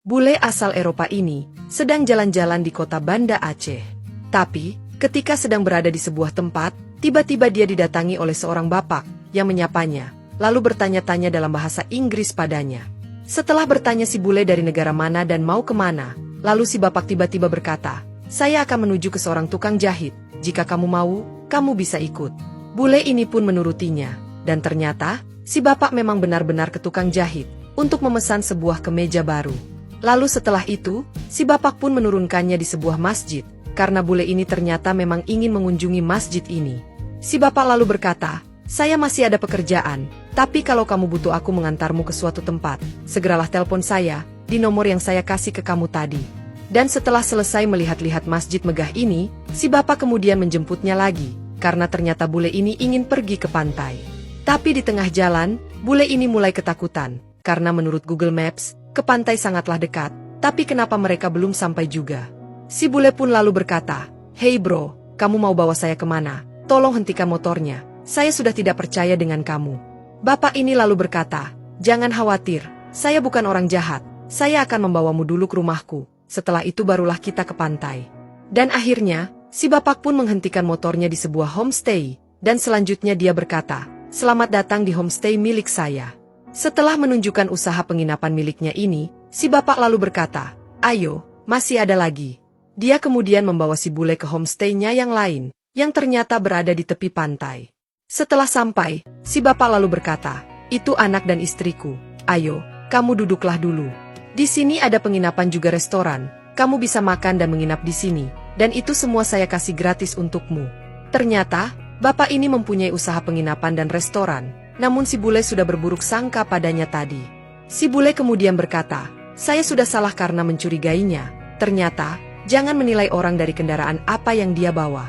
Bule asal Eropa ini sedang jalan-jalan di kota Banda Aceh. Tapi, ketika sedang berada di sebuah tempat, tiba-tiba dia didatangi oleh seorang bapak yang menyapanya, lalu bertanya-tanya dalam bahasa Inggris padanya. Setelah bertanya si bule dari negara mana dan mau kemana, lalu si bapak tiba-tiba berkata, "Saya akan menuju ke seorang tukang jahit. Jika kamu mau, kamu bisa ikut." Bule ini pun menurutinya, dan ternyata, si bapak memang benar-benar ke tukang jahit untuk memesan sebuah kemeja baru. Lalu setelah itu, si bapak pun menurunkannya di sebuah masjid, karena bule ini ternyata memang ingin mengunjungi masjid ini. Si bapak lalu berkata, "Saya masih ada pekerjaan, tapi kalau kamu butuh aku mengantarmu ke suatu tempat, segeralah telepon saya, di nomor yang saya kasih ke kamu tadi." Dan setelah selesai melihat-lihat masjid megah ini, si bapak kemudian menjemputnya lagi, karena ternyata bule ini ingin pergi ke pantai. Tapi di tengah jalan, bule ini mulai ketakutan, karena menurut Google Maps, ke pantai sangatlah dekat, tapi kenapa mereka belum sampai juga? Si bule pun lalu berkata, "Hei bro, kamu mau bawa saya kemana? Tolong hentikan motornya, saya sudah tidak percaya dengan kamu." Bapak ini lalu berkata, "Jangan khawatir, saya bukan orang jahat, saya akan membawamu dulu ke rumahku, setelah itu barulah kita ke pantai." Dan akhirnya, si bapak pun menghentikan motornya di sebuah homestay, dan selanjutnya dia berkata, "Selamat datang di homestay milik saya." Setelah menunjukkan usaha penginapan miliknya ini, si bapak lalu berkata, "Ayo, masih ada lagi." Dia kemudian membawa si bule ke homestay-nya yang lain, yang ternyata berada di tepi pantai. Setelah sampai, si bapak lalu berkata, "Itu anak dan istriku, ayo, kamu duduklah dulu. Di sini ada penginapan juga restoran, kamu bisa makan dan menginap di sini, dan itu semua saya kasih gratis untukmu." Ternyata, bapak ini mempunyai usaha penginapan dan restoran. Namun si bule sudah berburuk sangka padanya tadi. Si bule kemudian berkata, "Saya sudah salah karena mencurigainya. Ternyata, jangan menilai orang dari kendaraan apa yang dia bawa.